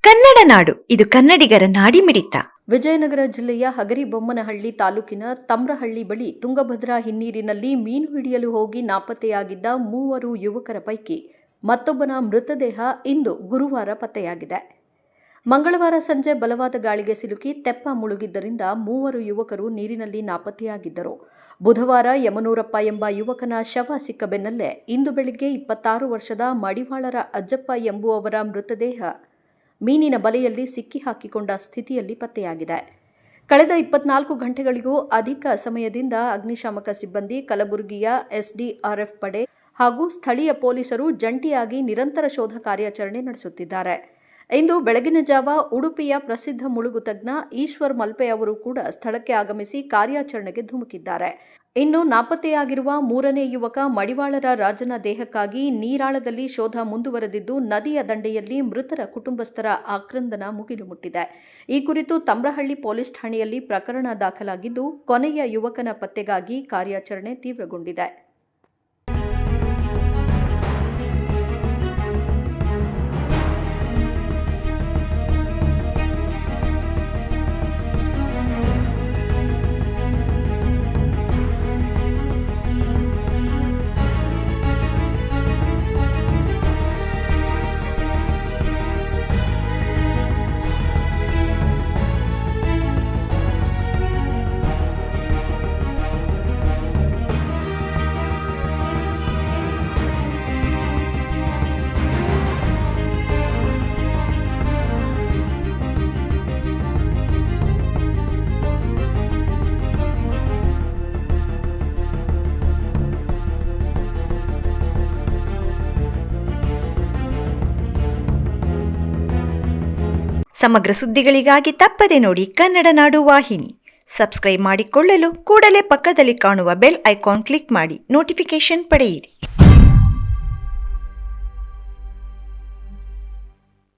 ಕನ್ನಡ ನಾಡು, ಇದು ಕನ್ನಡಿಗರ ನಾಡಿಮಿಡಿತ. ವಿಜಯನಗರ ಜಿಲ್ಲೆಯ ಹಗರಿಬೊಮ್ಮನಹಳ್ಳಿ ತಾಲೂಕಿನ ತಮ್ರಹಳ್ಳಿ ಬಳಿ ತುಂಗಭದ್ರಾ ಹಿನ್ನೀರಿನಲ್ಲಿ ಮೀನು ಹಿಡಿಯಲು ಹೋಗಿ ನಾಪತ್ತೆಯಾಗಿದ್ದ 3 ಯುವಕರ ಪೈಕಿ ಮತ್ತೊಬ್ಬನ ಮೃತದೇಹ ಇಂದು ಗುರುವಾರ ಪತ್ತೆಯಾಗಿದೆ. ಮಂಗಳವಾರ ಸಂಜೆ ಬಲವಾದ ಗಾಳಿಗೆ ಸಿಲುಕಿ ತೆಪ್ಪ ಮುಳುಗಿದ್ದರಿಂದ 3 ಯುವಕರು ನೀರಿನಲ್ಲಿ ನಾಪತ್ತೆಯಾಗಿದ್ದರು. ಬುಧವಾರ ಯಮನೂರಪ್ಪ ಎಂಬ ಯುವಕನ ಶವ ಸಿಕ್ಕ ಬೆನ್ನಲ್ಲೇ ಇಂದು ಬೆಳಗ್ಗೆ 26 ವರ್ಷದ ಮಡಿವಾಳರ ಅಜ್ಜಪ್ಪ ಎಂಬುವವರ ಮೃತದೇಹ ಮೀನಿನ ಬಲೆಯಲ್ಲಿ ಸಿಕ್ಕಿ ಹಾಕಿಕೊಂಡ ಸ್ಥಿತಿಯಲ್ಲಿ ಪತ್ತೆಯಾಗಿದೆ. ಕಳೆದ 24 ಗಂಟೆಗಳಿಗೂ ಅಧಿಕ ಸಮಯದಿಂದ ಅಗ್ನಿಶಾಮಕ ಸಿಬ್ಬಂದಿ, ಕಲಬುರಗಿಯ ಎಸ್ಡಿಆರ್ಎಫ್ ಪಡೆ ಹಾಗೂ ಸ್ಥಳೀಯ ಪೊಲೀಸರು ಜಂಟಿಯಾಗಿ ನಿರಂತರ ಶೋಧ ಕಾರ್ಯಾಚರಣೆ ನಡೆಸುತ್ತಿದ್ದಾರೆ. ಇಂದು ಬೆಳಗಿನ ಜಾವ ಉಡುಪಿಯ ಪ್ರಸಿದ್ಧ ಮುಳುಗು ತಜ್ಞ ಈಶ್ವರ್ ಮಲ್ಪೆ ಅವರು ಕೂಡ ಸ್ಥಳಕ್ಕೆ ಆಗಮಿಸಿ ಕಾರ್ಯಾಚರಣೆಗೆ ಧುಮುಕಿದ್ದಾರೆ. ಇನ್ನು ನಾಪತ್ತೆಯಾಗಿರುವ 3ನೇ ಯುವಕ ಮಡಿವಾಳರ ರಾಜನ ದೇಹಕ್ಕಾಗಿ ನೀರಾಳದಲ್ಲಿ ಶೋಧ ಮುಂದುವರೆದಿದ್ದು, ನದಿಯ ದಂಡೆಯಲ್ಲಿ ಮೃತರ ಕುಟುಂಬಸ್ಥರ ಆಕ್ರಂದನ ಮುಗಿಲು ಮುಟ್ಟಿದೆ. ಈ ಕುರಿತು ತಮ್ರಹಳ್ಳಿ ಪೊಲೀಸ್ ಠಾಣೆಯಲ್ಲಿ ಪ್ರಕರಣ ದಾಖಲಾಗಿದ್ದು, ಕೊನೆಯ ಯುವಕನ ಪತ್ತೆಗಾಗಿ ಕಾರ್ಯಾಚರಣೆ ತೀವ್ರಗೊಂಡಿದೆ. ಸಮಗ್ರ ಸುದ್ದಿಗಳಿಗಾಗಿ ತಪ್ಪದೆ ನೋಡಿ ಕನ್ನಡ ನಾಡು ವಾಹಿನಿ. ಸಬ್ಸ್ಕ್ರೈಬ್ ಮಾಡಿಕೊಳ್ಳಲು ಕೂಡಲೇ ಪಕ್ಕದಲ್ಲಿ ಕಾಣುವ ಬೆಲ್ ಐಕಾನ್ ಕ್ಲಿಕ್ ಮಾಡಿ ನೋಟಿಫಿಕೇಶನ್ ಪಡೆಯಿರಿ.